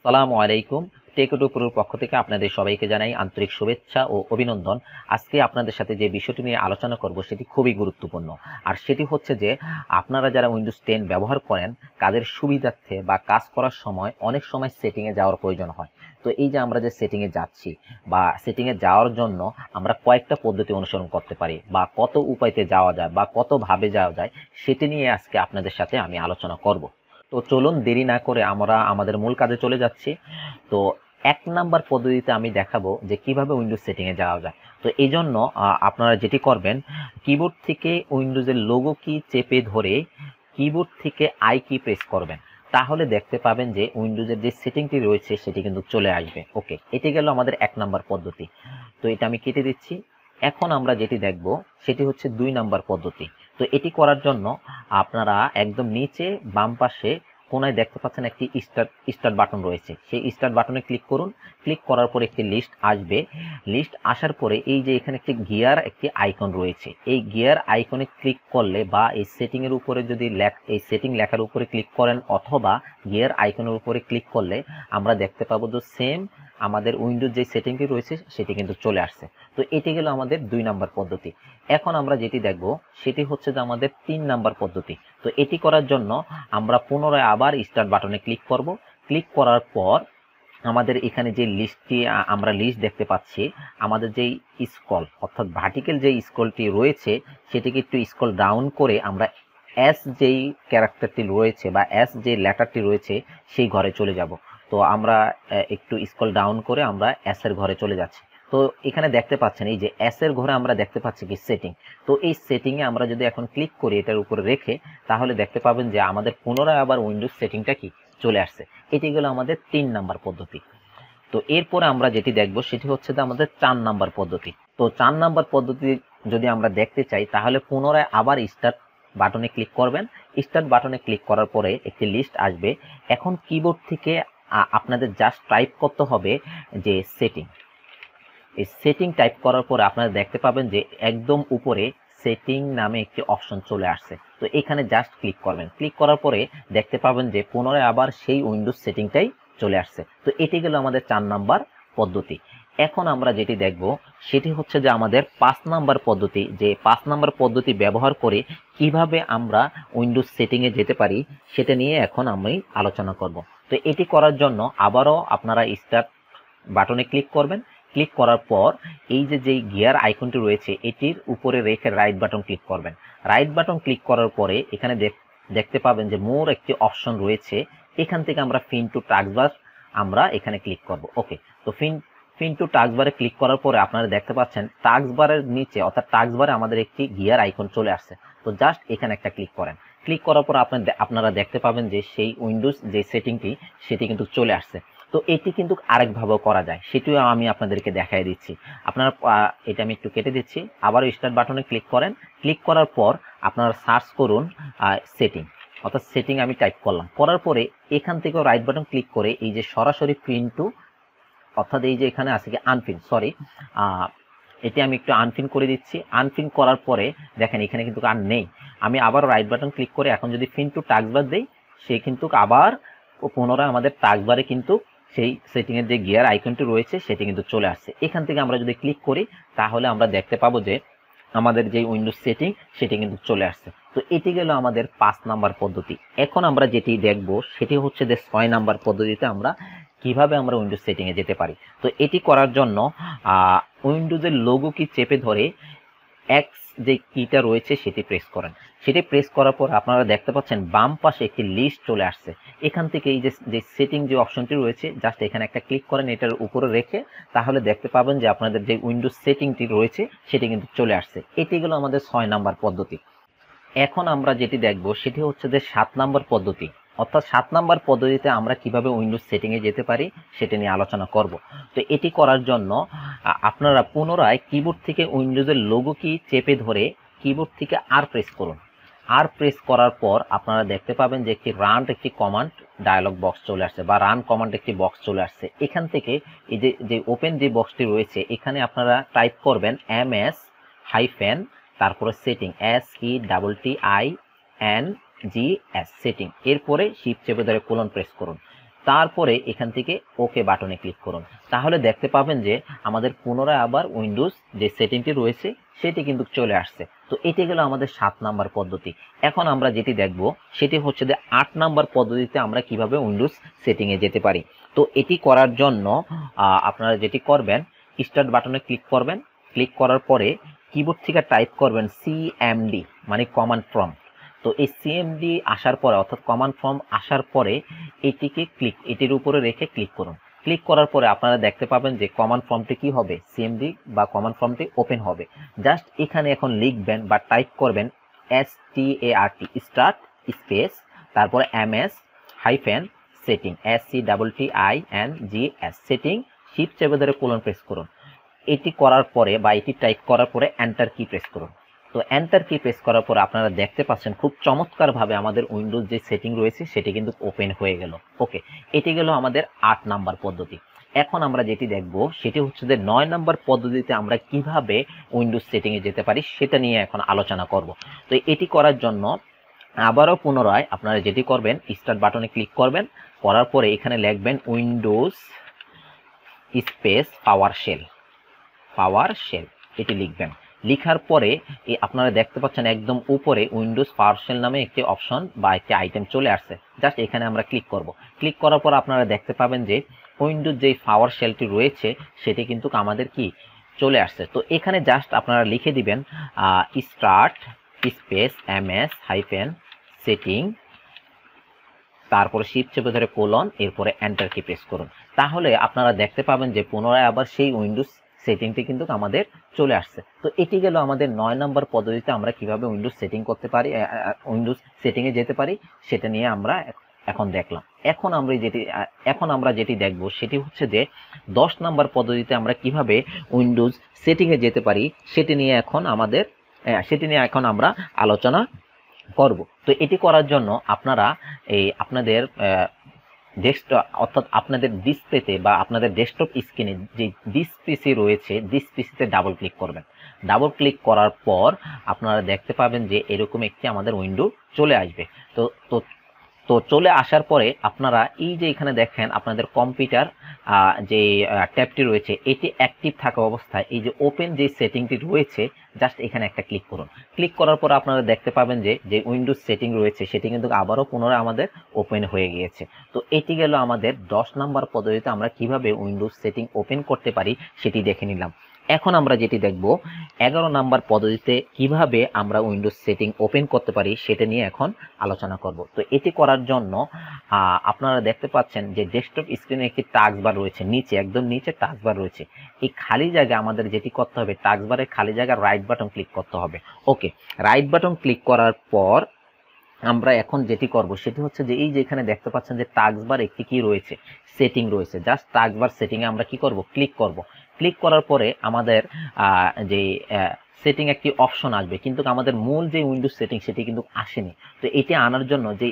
সালামু আলাইকুম। টেকএডু পুরোর পক্ষ থেকে আপনাদের সবাইকে জানাই আন্তরিক শুভেচ্ছা ও অভিনন্দন। আজকে আপনাদের সাথে যে বিষয়টি নিয়ে আলোচনা করব সেটি খুবই গুরুত্বপূর্ণ। আর সেটি হচ্ছে যে আপনারা যারা উইন্ডোজ 10 ব্যবহার করেন কাদের সুবিধার্থে বা কাজ করার সময় অনেক সময় সেটিংয়ে যাওয়ার প্রয়োজন হয়। তো এই যে আমরা যে সেটিংয়ে যাচ্ছি বা সেটিংয়ে যাওয়ার জন্য আমরা কয়েকটা পদ্ধতি অনুসরণ করতে পারি বা কত উপায়তে যাওয়া যায় বা কতভাবে যাওয়া যায় সেটি নিয়ে আজকে আপনাদের সাথে আমি আলোচনা করব। তো চলুন দেরি না করে আমরা আমাদের মূল কাজে চলে যাচ্ছি। তো ১ নাম্বার পদ্ধতিতে আমি দেখাবো যে কিভাবে উইন্ডোজ সেটিংয়ে যাওয়া যায়। তো এই জন্য আপনারা যেটি করবেন, কিবোর্ড থেকে উইন্ডোজের লোগো কি চেপে ধরে কিবোর্ড থেকে আই কি প্রেস করবেন। তাহলে দেখতে পাবেন যে উইন্ডোজের যে সেটিংটি রয়েছে সেটি কিন্তু চলে আসবে। ওকে, এটি গেল আমাদের ১ নাম্বার পদ্ধতি। তো এটা আমি কেটে দিচ্ছি। এখন আমরা যেটি দেখব সেটি হচ্ছে ২ নাম্বার পদ্ধতি। তো এটি করার জন্য আপনারা একদম নিচে বাম পাশে কোনায় দেখতে পাচ্ছেন একটি স্টার্ট বাটন রয়েছে। সেই স্টার্ট বাটনে ক্লিক করুন। ক্লিক করার পরে একটি লিস্ট আসবে। লিস্ট আসার পরে এই যে এখানে একটি গিয়ার একটি আইকন রয়েছে। এই গিয়ার আইকনে ক্লিক করলে বা এই সেটিং এর উপরে যদি এই সেটিং লেখার উপরে ক্লিক করেন অথবা গিয়ার আইকনের উপরে ক্লিক করলে আমরা দেখতে পাবো যে সেম আমাদের উইন্ডোজ যে সেটিংটি রয়েছে সেটি কিন্তু চলে আসছে। তো এটি গেল আমাদের ২ নাম্বার পদ্ধতি। এখন আমরা যেটি দেখব সেটি হচ্ছে যে আমাদের ৩ নাম্বার পদ্ধতি। তো এটি করার জন্য আমরা পুনরায় আবার স্টার্ট বাটনে ক্লিক করব। ক্লিক করার পর আমাদের এখানে যে লিস্টটি আমরা লিস্ট দেখতে পাচ্ছি, আমাদের যেই স্ক্রল অর্থাৎ ভার্টিক্যাল যে স্ক্রলটি রয়েছে সেটিকে একটু স্ক্রল ডাউন করে আমরা এস যেই ক্যারেক্টারটি রয়েছে বা এস যে লেটারটি রয়েছে সেই ঘরে চলে যাব। তো আমরা একটু স্ক্রল ডাউন করে আমরা এস এর ঘরে চলে যাচ্ছি। তো এখানে দেখতে পাচ্ছেন এই যে এস এর ঘরে আমরা দেখতে পাচ্ছি কি সেটিং। তো এই সেটিংয়ে আমরা যদি এখন ক্লিক করি এটার উপরে রেখে, তাহলে দেখতে পাবেন যে আমাদের পুনরায় আবার উইন্ডোজ সেটিংটা কি চলে আসছে। এটি গেল আমাদের ৩ নাম্বার পদ্ধতি। তো এরপরে আমরা যেটি দেখব সেটি হচ্ছে যে আমাদের ৪ নাম্বার পদ্ধতি। তো ৪ নাম্বার পদ্ধতি যদি আমরা দেখতে চাই তাহলে পুনরায় আবার স্টার্ট বাটনে ক্লিক করবেন। স্টার্ট বাটনে ক্লিক করার পরে একটি লিস্ট আসবে। এখন কিবোর্ড থেকে আপনাদের জাস্ট টাইপ করতে হবে যে সেটিং। এই সেটিং টাইপ করার পরে আপনারা দেখতে পাবেন যে একদম উপরে সেটিং নামে একটি অপশন চলে আসছে। তো এখানে জাস্ট ক্লিক করবেন। ক্লিক করার পরে দেখতে পাবেন যে পুনরায় আবার সেই উইন্ডোজ সেটিংটাই চলে আসছে। তো এটি গেল আমাদের ৪ নাম্বার পদ্ধতি। এখন আমরা যেটি দেখব সেটি হচ্ছে যে আমাদের ৫ নাম্বার পদ্ধতি, যে ৫ নাম্বার পদ্ধতি ব্যবহার করে কিভাবে আমরা উইন্ডোজ সেটিংয়ে যেতে পারি সেটা নিয়ে এখন আমি আলোচনা করব। তো এটি করার জন্য আবারও আপনারা স্টার্ট বাটনে ক্লিক করবেন। ক্লিক করার পর এই যে যেই গিয়ার আইকনটি রয়েছে এটির উপরে রেখে রাইট বাটন ক্লিক করবেন। রাইট বাটন ক্লিক করার পরে এখানে দেখতে পাবেন যে মোর একটি অপশন রয়েছে। এখান থেকে আমরা ফিন টু টাস্কবার আমরা এখানে ক্লিক করব। ওকে, তো ফিন টু টাস্কবারে ক্লিক করার পরে আপনারা দেখতে পাচ্ছেন টাস্কবারের নিচে অর্থাৎ টাস্কবারে আমাদের একটি গিয়ার আইকন চলে আসছে। তো জাস্ট এখানে একটা ক্লিক করেন। ক্লিক করার পর আপনারা দেখতে পাবেন যে সেই উইন্ডোজ যে সেটিংটি সেটি কিন্তু চলে আসছে। তো এটি কিন্তু আরেকভাবেও করা যায়, সেটিও আমি আপনাদেরকে দেখাই দিচ্ছি। আপনারা এটা আমি একটু কেটে দিচ্ছি। আবারও স্টার্ট বাটনে ক্লিক করেন। ক্লিক করার পর আপনারা সার্চ করুন সেটিং, অর্থাৎ সেটিং আমি টাইপ করলাম। করার পরে এখান থেকেও রাইট বাটন ক্লিক করে এই যে সরাসরি পিন টু, অর্থাৎ এই যে এখানে আছে কি আনপিন, সরি এটি আমি একটু আনপিন করে দিচ্ছি। আনপিন করার পরে দেখেন এখানে কিন্তু আর নেই। আমি আবার রাইট বাটন ক্লিক করে এখন যদি পিন টু টাস্কবার দেই সে কিন্তু আবার পুনরায় আমাদের টাস্কবারে কিন্তু সেই সেটিং এর যে গিয়ার আইকনটি রয়েছে সেটি কিন্তু চলে আসছে। এখান থেকে আমরা যদি ক্লিক করি তাহলে আমরা দেখতে পাবো যে আমাদের যে উইন্ডোজ সেটিং সেটি কিন্তু চলে আসছে। তো এটি গেল আমাদের ৫ নাম্বার পদ্ধতি। এখন আমরা যেটি দেখব সেটি হচ্ছে যে ৬ নাম্বার পদ্ধতিতে আমরা কিভাবে আমরা উইন্ডোজ সেটিংয়ে যেতে পারি। তো এটি করার জন্য উইন্ডোজের লোগো কি চেপে ধরে এক্স যে কিটা রয়েছে সেটি প্রেস করেন। সেটি প্রেস করার পর আপনারা দেখতে পাচ্ছেন বাম পাশে একটি লিস্ট চলে আসছে। এখান থেকে এই যে সেটিং যে অপশনটি রয়েছে জাস্ট এখানে একটা ক্লিক করেন এটার উপরে রেখে, তাহলে দেখতে পাবেন যে আপনাদের যে উইন্ডোজ সেটিংটি রয়েছে সেটি কিন্তু চলে আসছে। এটি হলো আমাদের ৬ নাম্বার পদ্ধতি। এখন আমরা যেটি দেখব সেটি হচ্ছে যে ৭ নাম্বার পদ্ধতি, অর্থাৎ ৭ নাম্বার পদ্ধতিতে আমরা কিভাবে উইন্ডোজ সেটিংয়ে যেতে পারি সেটা নিয়ে আলোচনা করব। তো এটি করার জন্য আপনারা পুনরায় কিবোর্ড থেকে উইন্ডোজের লোগো কি চেপে ধরে কিবোর্ড থেকে আর প্রেস করুন। আর প্রেস করার পর আপনারা দেখতে পাবেন যে একটি রান একটি কমান্ড ডায়লগ বক্স চলে আসছে বা রান কমান্ড একটি বক্স চলে আসছে। এখান থেকে এই যে ওপেন যে বক্সটি রয়েছে এখানে আপনারা টাইপ করবেন ms হাইফেন তারপরে সেটিং SETTINGS সেটিং, এরপরে শিফট চেপে ধরে কোলন প্রেস করুন। তারপরে এখান থেকে ওকে বাটনে ক্লিক করুন। তাহলে দেখতে পাবেন যে আমাদের পুনরায় আবার উইন্ডোজ যে সেটিংটি রয়েছে সেটি কিন্তু চলে আসছে। তো এটি গেল আমাদের 7 নাম্বার পদ্ধতি। এখন আমরা যেটি দেখব সেটি হচ্ছে যে 8 নাম্বার পদ্ধতিতে আমরা কিভাবে উইন্ডোজ সেটিংয়ে যেতে পারি। তো এটি করার জন্য আপনারা যেটি করবেন, স্টার্ট বাটনে ক্লিক করবেন। ক্লিক করার পরে কিবোর্ড থেকে টাইপ করবেন সিএমডি, মানে কমান্ড প্রম্পট। তো এই সিএমডি আসার পরে অর্থাৎ কমান্ড প্রম্পট আসার পরে এটির উপরে রেখে ক্লিক করুন। ক্লিক করার পরে আপনারা দেখতে পাবেন যে কমান্ড প্রম্পটে কি হবে, সিএমডি বা কমান্ড প্রম্পটে ওপেন হবে। জাস্ট এখানে এখন লিখবেন বা টাইপ করবেন স্টার্ট স্পেস তারপরে MS hyphen setting SETTINGS setting, shift চেপে ধরে কোলন প্রেস করুন। এটি করার পরে বা এটি টাইপ করার পরে এন্টার কি প্রেস করুন। তো এন্টার কি প্রেস করার পরে আপনারা দেখতে পাচ্ছেন খুব চমৎকারভাবে আমাদের উইন্ডোজ যে সেটিং রয়েছে সেটি কিন্তু ওপেন হয়ে গেল। ওকে, এটি গেল আমাদের 8 নাম্বার পদ্ধতি। এখন আমরা যেটি দেখব সেটি হচ্ছে যে 9 নাম্বার পদ্ধতিতে আমরা কিভাবে উইন্ডোজ সেটিংয়ে যেতে পারি সেটা নিয়ে এখন আলোচনা করব। তো এটি করার জন্য আবারও পুনরায় আপনারা যেটি করবেন, স্টার্ট বাটনে ক্লিক করবেন। করার পরে এখানে লিখবেন উইন্ডোজ স্পেস পাওয়ার শেল এটি লিখবেন। লিখার পরে আপনারা দেখতে পাচ্ছেন একদম উপরে উইন্ডোজ পাওয়ারশেল নামে একটি অপশন বা একটি আইটেম চলে আসছে। জাস্ট এখানে আমরা ক্লিক করব। ক্লিক করার পর আপনারা দেখতে পাবেন যে উইন্ডোজ যেই পাওয়ারশেলটি রয়েছে সেটি কিন্তু আমাদের কি চলে আসছে। তো এখানে জাস্ট আপনারা লিখে দিবেন start space MS hyphen setting, তারপরে শিফট চেপে ধরে কোলন, এরপরে এন্টার কি প্রেস করুন। তাহলে আপনারা দেখতে পাবেন যে পুনরায় আবার সেই উইন্ডোজ সেটিংটি কিন্তু আমাদের চলে আসছে। তো এটি গেল আমাদের 9 নম্বর পদ্ধতিতে আমরা কিভাবে উইন্ডোজ সেটিং করতে পারি, উইন্ডোজ সেটিংয়ে যেতে পারি সেটা নিয়ে আমরা এখন দেখলাম। এখন আমরা যেটি দেখব সেটি হচ্ছে যে 10 নম্বর পদ্ধতিতে আমরা কিভাবে উইন্ডোজ সেটিংয়ে যেতে পারি সেটি নিয়ে এখন আমরা আলোচনা করব। তো এটি করার জন্য আপনারা আপনাদের ডেস্কটপ অর্থাৎ আপনাদের ডিসপ্লেতে বা আপনাদের ডেস্কটপ স্ক্রিনে যে দিস পিসি রয়েছে, দিস পিসিতে ডাবল ক্লিক করবেন। ডাবল ক্লিক করার পর আপনারা দেখতে পাবেন যে এরকম একটি আমাদের উইন্ডো চলে আসবে। তো তো তো চলে আসার পরে আপনারা এই যে এখানে দেখেন আপনাদের কম্পিউটার যে ট্যাবটি রয়েছে এটি অ্যাক্টিভ থাকা অবস্থায় এই যে ওপেন যে সেটিংটি রয়েছে জাস্ট এখানে একটা ক্লিক করুন। ক্লিক করার পর আপনারা দেখতে পাবেন যে উইন্ডোজ সেটিং রয়েছে সেটি কিন্তু আবারও পুনরায় আমাদের ওপেন হয়ে গিয়েছে। তো এটি গেল আমাদের 10 নাম্বার পদ্ধতিতে আমরা কিভাবে উইন্ডোজ সেটিং ওপেন করতে পারি সেটি দেখে নিলাম। এখন আমরা যেটি দেখব 11 নাম্বার পদ্ধতিতে কিভাবে আমরা উইন্ডোজ সেটিং ওপেন করতে পারি সেটা নিয়ে এখন আলোচনা করব। তো এটি করার জন্য আপনারা দেখতে পাচ্ছেন যে ডেস্কটপ স্ক্রিনে একটি টাস্ক বার রয়েছে, একদম নিচে টাস্ক বার রয়েছে। এই খালি জায়গায় আমাদের যেটি করতে হবে, টাস্ক বারের খালি জায়গায় রাইট বাটন ক্লিক করতে হবে। ওকে, রাইট বাটন ক্লিক করার পর আমরা এখন যেটি করব সেটি হচ্ছে যে এই যে এখানে দেখতে পাচ্ছেন যে টাস্ক বার একটি কি রয়েছে, সেটিং রয়েছে। জাস্ট টাস্ক বার সেটিং এ আমরা কি করব, ক্লিক করব। ক্লিক করার পরে আমাদের যে সেটিং একটি অপশন আসবে, কিন্তু আমাদের মূল যে উইন্ডোজ সেটিং সেটি কিন্তু আসেনি। তো এটি আনার জন্য যে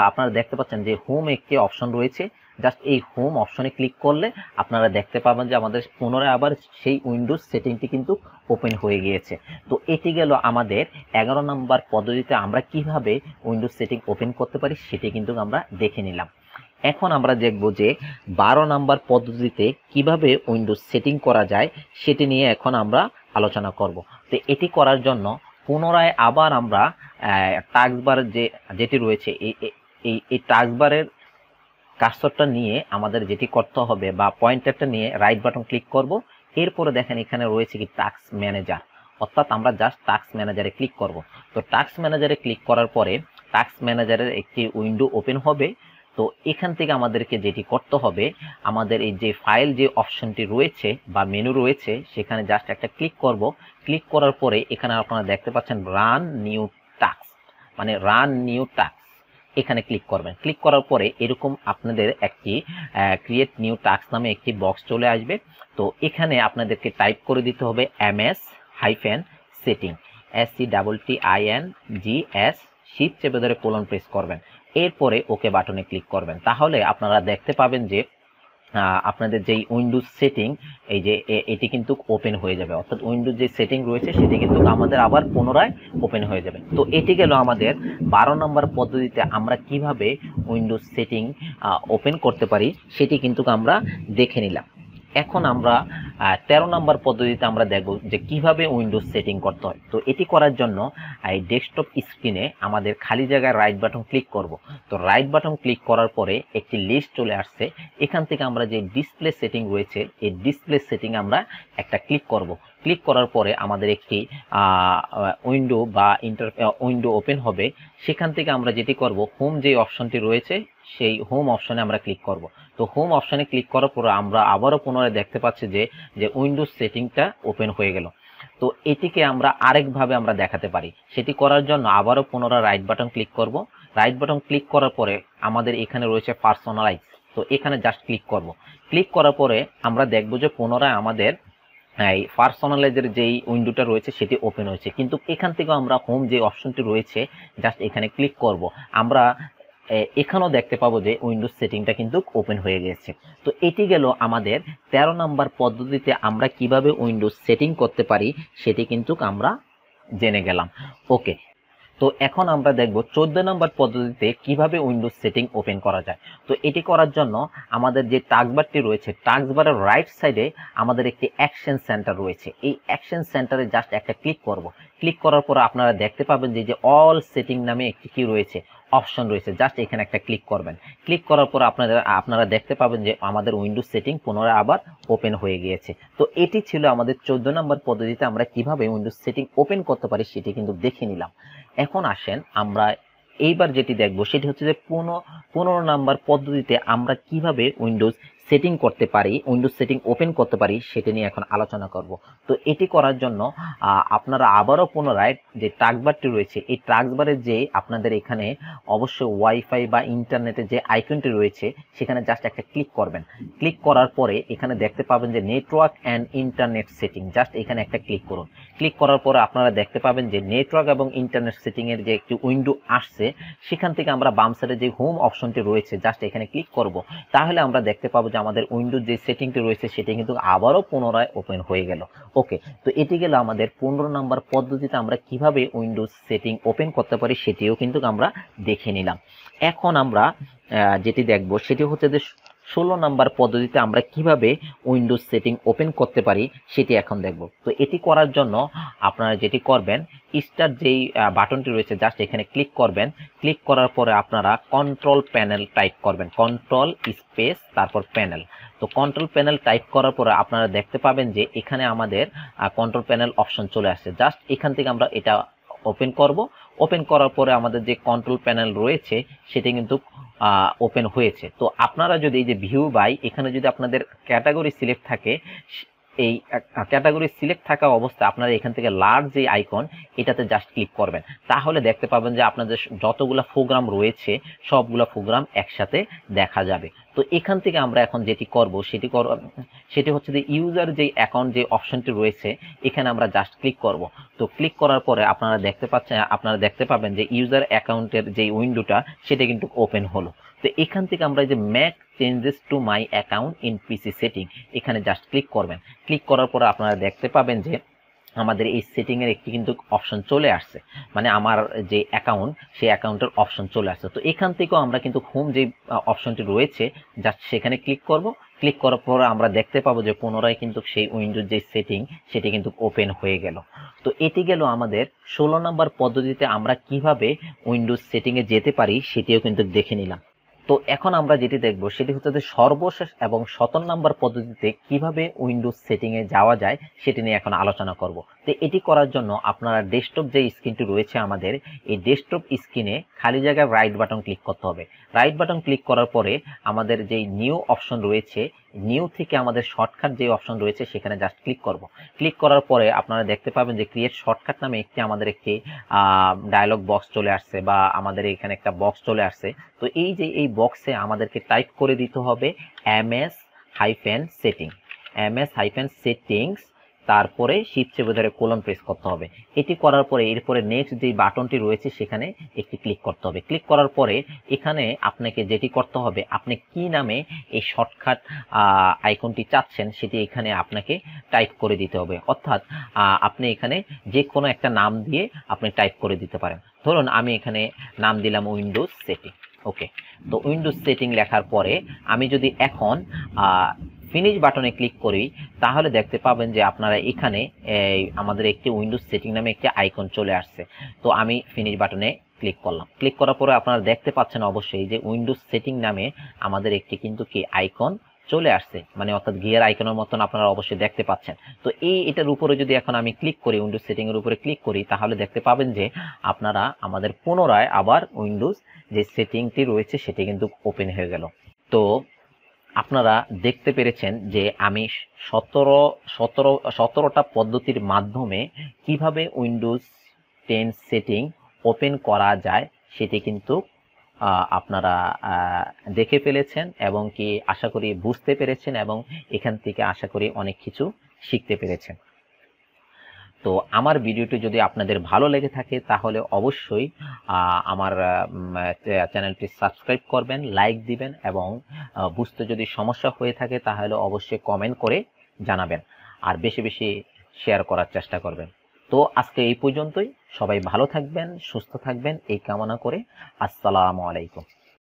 আপনারা দেখতে পাচ্ছেন যে হোম একটি অপশন রয়েছে, জাস্ট এই হোম অপশনে ক্লিক করলে আপনারা দেখতে পাবেন যে আমাদের পুনরায় আবার সেই উইন্ডোজ সেটিংটি কিন্তু ওপেন হয়ে গিয়েছে। তো এটি গেল আমাদের 11 নম্বর পদ্ধতিতে আমরা কিভাবে উইন্ডোজ সেটিং ওপেন করতে পারি সেটি কিন্তু আমরা দেখে নিলাম। এখন আমরা দেখব যে 12 নাম্বার পদ্ধতিতে কিভাবে উইন্ডোজ সেটিং করা যায় সেটি নিয়ে এখন আমরা আলোচনা করব। তো এটি করার জন্য পুনরায় আবার আমরা টাস্ক বার যেটি রয়েছে এই টাস্ক বারের কার্সরটা নিয়ে আমাদের যেটি করতে হবে বা পয়েন্টারটা নিয়ে রাইট বাটন ক্লিক করব। এরপরে দেখেন এখানে রয়েছে কি টাস্ক ম্যানেজার, অর্থাৎ আমরা জাস্ট টাস্ক ম্যানেজারে ক্লিক করব। তো টাস্ক ম্যানেজারে ক্লিক করার পরে টাস্ক ম্যানেজারের একটি উইন্ডো ওপেন হবে। তো এখান থেকে আমাদেরকে যেটি করতে হবে, আমাদের এই যে ফাইল যে অপশনটি রয়েছে বা মেনু রয়েছে সেখানে জাস্ট একটা ক্লিক করব। ক্লিক করার পরে এখানে আপনারা দেখতে পাচ্ছেন রান নিউ টাস্ক, মানে রান নিউ টাস্ক, এখানে ক্লিক করবেন। ক্লিক করার পরে এরকম আপনাদের একটি ক্রিয়েট নিউ টাস্ক নামে একটি বক্স চলে আসবে। তো এখানে আপনাদেরকে টাইপ করে দিতে হবে MS hyphen setting SETTINGS, shift চেপে ধরে কোলন প্রেস করবেন। এরপরে ওকে বাটনে ক্লিক করবেন। তাহলে আপনারা দেখতে পাবেন যে আপনাদের যেই উইন্ডোজ সেটিং এই যে এটি কিন্তু ওপেন হয়ে যাবে, অর্থাৎ উইন্ডোজ যে সেটিং রয়েছে সেটি কিন্তু আমাদের আবার পুনরায় ওপেন হয়ে যাবে। তো এটি গেল আমাদের 12 নম্বর পদ্ধতিতে আমরা কিভাবে উইন্ডোজ সেটিং ওপেন করতে পারি সেটি কিন্তু আমরা দেখে নিলাম। এখন আমরা 13 নম্বর পদ্ধতিতে আমরা দেখব যে কিভাবে উইন্ডোজ সেটিং করতে হয়। তো এটি করার জন্য এই ডেস্কটপ স্ক্রিনে আমাদের খালি জায়গায় রাইট বাটন ক্লিক করব। তো রাইট বাটন ক্লিক করার পরে একটি লিস্ট চলে আসছে, এখান থেকে আমরা যে ডিসপ্লে সেটিং রয়েছে এই ডিসপ্লে সেটিং আমরা একটা ক্লিক করব। ক্লিক করার পরে আমাদের একটি উইন্ডো বা উইন্ডো ওপেন হবে। সেখান থেকে আমরা যেটি করব, হোম যে অপশনটি রয়েছে সেই হোম অপশনে আমরা ক্লিক করব। তো হোম অপশনে ক্লিক করার পরে আমরা আবারও পুনরায় দেখতে পাচ্ছি যে উইন্ডোজ সেটিংটা ওপেন হয়ে গেল। তো এটিকে আমরা আরেকভাবে আমরা দেখাতে পারি। সেটি করার জন্য আবারও পুনরায় রাইট বাটন ক্লিক করব। রাইট বাটন ক্লিক করার পরে আমাদের এখানে রয়েছে পার্সোনালাইজ। তো এখানে জাস্ট ক্লিক করব। ক্লিক করার পরে আমরা দেখব যে পুনরায় আমাদের এই পার্সোনালাইজের যেই উইন্ডোটা রয়েছে সেটি ওপেন হয়েছে, কিন্তু এখান থেকে আমরা হোম যে অপশনটি রয়েছে জাস্ট এখানে ক্লিক করব। আমরা এখানেও দেখতে পাবো যে উইন্ডোজ সেটিংটা কিন্তু ওপেন হয়ে গেছে। তো এটি গেল আমাদের 13 নম্বর পদ্ধতিতে আমরা কিভাবে উইন্ডোজ সেটিং করতে পারি সেটি কিন্তু আমরা জেনে গেলাম। ওকে, তো এখন আমরা দেখব 14 নম্বর পদ্ধতিতে কিভাবে উইন্ডোজ সেটিং ওপেন করা যায়। তো এটি করার জন্য আমাদের যে টাস্কবারটি রয়েছে টাস্কবারের রাইট সাইডে আমাদের একটি অ্যাকশন সেন্টার রয়েছে। এই অ্যাকশন সেন্টারে জাস্ট একটা ক্লিক করব। ক্লিক করার পর আপনারা দেখতে পাবেন যে অল সেটিং নামে একটি কি রয়েছে, অপশন রয়েছে। জাস্ট এখানে একটা ক্লিক করবেন। ক্লিক করার পর আপনারা দেখতে পাবেন যে আমাদের উইন্ডোজ সেটিং পুনরায় আবার ওপেন হয়ে গিয়েছে। তো এটি ছিল আমাদের 14 নম্বর পদ্ধতিতে আমরা কিভাবে উইন্ডোজ সেটিং ওপেন করতে পারি সেটি কিন্তু দেখে নিলাম। এখন আসেন আমরা এইবার যেটি দেখব সেটি হচ্ছে যে 15 নাম্বার পদ্ধতিতে আমরা কিভাবে উইন্ডোজ সেটিং করতে পারি, উইন্ডোজ সেটিং ওপেন করতে পারি সেটি নিয়ে এখন আলোচনা করব। তো এটি করার জন্য আপনারা আবারও পুনরায় যে টাস্কবারটি রয়েছে এই টাস্কবারে যে আপনাদের এখানে অবশ্যই ওয়াইফাই বা ইন্টারনেটের যে আইকনটি রয়েছে সেখানে জাস্ট একটা ক্লিক করবেন। ক্লিক করার পরে এখানে দেখতে পাবেন যে network and internet setting, just এখানে একটা ক্লিক করুন। ক্লিক করার পরে আপনারা দেখতে পাবেন যে নেটওয়ার্ক এবং ইন্টারনেট সেটিং এর যে একটি উইন্ডো আসছে, সেখান থেকে আমরা বাম সাইডে যে হোম অপশনটি রয়েছে জাস্ট এখানে ক্লিক করব। তাহলে আমরা দেখতে পাবো যে আমাদের উইন্ডোজ যে সেটিংটি রয়েছে সেটি কিন্তু আবারও পুনরায় ওপেন হয়ে গেল। ওকে, তো এটি গেল আমাদের 15 নম্বর পদ্ধতিতে আমরা কিভাবে উইন্ডোজ সেটিং ওপেন করতে পারি সেটিও কিন্তু আমরা দেখে নিলাম। এখন আমরা যেটি দেখব সেটি হচ্ছে যে 16 নম্বর পদ্ধতিতে আমরা কিভাবে উইন্ডোজ সেটিং ওপেন করতে পারি সেটি এখন দেখব। তো এটি করার জন্য আপনারা যেটি করবেন, স্টার্ট যেই বাটনটি রয়েছে জাস্ট এখানে ক্লিক করবেন। ক্লিক করার পরে আপনারা কন্ট্রোল প্যানেল টাইপ করবেন, কন্ট্রোল স্পেস তারপর প্যানেল। তো কন্ট্রোল প্যানেল টাইপ করার পরে আপনারা দেখতে পাবেন যে এখানে আমাদের কন্ট্রোল প্যানেল অপশন চলে আসছে। জাস্ট এখান থেকে আমরা এটা ওপেন করব। ওপেন করার পরে আমাদের যে কন্ট্রোল প্যানেল রয়েছে সেটি কিন্তু ওপেন হয়েছে। তো আপনারা যদি এই যে ভিউ বাই এখানে যদি আপনাদের ক্যাটাগরি সিলেক্ট থাকে, এই ক্যাটাগরি সিলেক্ট থাকা অবস্থায় আপনারা এখান থেকে লার্জ যে আইকন এটাতে জাস্ট ক্লিক করবেন। তাহলে দেখতে পাবেন যে আপনাদের যতগুলো প্রোগ্রাম রয়েছে সবগুলো প্রোগ্রাম একসাথে দেখা যাবে। তো এখান থেকে আমরা এখন যেটি করব সেটি হচ্ছে যে ইউজার যে অ্যাকাউন্ট যে অপশনটি রয়েছে এখানে আমরা জাস্ট ক্লিক করব। তো ক্লিক করার পরে আপনারা দেখতে পাবেন যে ইউজার অ্যাকাউন্টের যে উইন্ডোটা সেটা কিন্তু ওপেন হলো। তো এখান থেকে আমরা যে make changes to my account in PC setting এখানে জাস্ট ক্লিক করবেন। ক্লিক করার পরে আপনারা দেখতে পাবেন যে আমাদের এই সেটিং এর একটি কিন্তু অপশন চলে আসছে, মানে আমার যে অ্যাকাউন্ট সেই অ্যাকাউন্টের অপশন চলে আসছে। তো এখান থেকেও আমরা কিন্তু হোম যে অপশনটি রয়েছে জাস্ট সেখানে ক্লিক করব। ক্লিক করার পর আমরা দেখতে পাবো যে পুনরায় কিন্তু সেই উইন্ডোজ যে সেটিং সেটি কিন্তু ওপেন হয়ে গেল। তো এটি গেল আমাদের 16 নম্বর পদ্ধতিতে আমরা কিভাবে উইন্ডোজ সেটিং এ যেতে পারি সেটিও কিন্তু দেখে নিলাম। তো এখন আমরা যেটি দেখব সেটি হচ্ছে যে সর্বশেষ এবং 17 নম্বর পদ্ধতিতে কিভাবে উইন্ডোজ সেটিং এ যাওয়া যায় সেটি নিয়ে এখন আলোচনা করব। তো এটি করার জন্য আপনারা ডেস্কটপ যে স্ক্রিনটি রয়েছে আমাদের এই ডেস্কটপ স্ক্রিনে খালি জায়গায় রাইট বাটন ক্লিক করতে হবে। রাইট বাটন ক্লিক করার পরে আমাদের যে নিউ অপশন রয়েছে, নিউ থেকে আমাদের শর্টকাট যে অপশন রয়েছে সেখানে জাস্ট ক্লিক করব। ক্লিক করার পরে আপনারা দেখতে পাবেন যে ক্রিয়েট শর্টকাট নামে আমাদের একটি ডায়লগ বক্স চলে আসছে, বা আমাদের এখানে একটা বক্স চলে আসছে। তো এই যে এই বক্সে আমাদেরকে টাইপ করে দিতে হবে ms-setting, ms-settings তারপরে শিফট চেপে ধরে কোলন প্রেস করতে হবে। এটি করার পরে এরপরে নেক্সট যে বাটনটি রয়েছে সেখানে একটি ক্লিক করতে হবে। ক্লিক করার পরে এখানে আপনাকে যেটি করতে হবে, আপনি কি নামে এই শর্টকাট আইকনটি চাচ্ছেন সেটি এখানে আপনাকে টাইপ করে দিতে হবে। অর্থাৎ আপনি এখানে যে কোনো একটা নাম দিয়ে আপনি টাইপ করে দিতে পারেন। ধরুন আমি এখানে নাম দিলাম উইন্ডোজ সেটিং। ওকে, তো উইন্ডোজ সেটিং লেখার পরে আমি যদি এখন ফিনিশ বাটনে ক্লিক করি তাহলে দেখতে পাবেন যে আপনারা এখানে আমাদের একটি উইন্ডোজ সেটিং নামে একটি আইকন চলে আসছে। তো আমি ফিনিশ বাটনে ক্লিক করলাম। ক্লিক করার পরে আপনারা দেখতে পাচ্ছেন অবশ্যই যে উইন্ডোজ সেটিং নামে আমাদের একটি কিন্তু কি আইকন চলে আসছে, মানে অর্থাৎ গিয়ার আইকনের মতন আপনারা অবশ্যই দেখতে পাচ্ছেন। তো এটার উপরে যদি এখন আমি ক্লিক করি, উইন্ডোজ সেটিং এর উপরে ক্লিক করি, তাহলে দেখতে পাবেন যে আপনারা আমাদের পুনরায় আবার উইন্ডোজ যে সেটিংটি রয়েছে সেটি কিন্তু ওপেন হয়ে গেল। তো আপনারা দেখতে পেরেছেন যে আমি 17টা পদ্ধতির মাধ্যমে কিভাবে উইন্ডোজ 10 সেটিং ওপেন করা যায় সেটি কিন্তু আপনারা দেখে ফেলেছেন এবং কি আশা করি বুঝতে পেরেছেন এবং এখান থেকে আশা করি অনেক কিছু শিখতে পেরেছেন। তো আমার ভিডিওটি যদি আপনাদের ভালো লেগে থাকে তাহলে অবশ্যই আমার চ্যানেলটি সাবস্ক্রাইব করবেন, লাইক দিবেন এবং বুঝতে যদি সমস্যা হয়ে থাকে তাহলে অবশ্যই কমেন্ট করে জানাবেন আর বেশি বেশি শেয়ার করার চেষ্টা করবেন। তো আজকে এই পর্যন্তই। সবাই ভালো থাকবেন, সুস্থ থাকবেন এই কামনা করে আসসালামু আলাইকুম।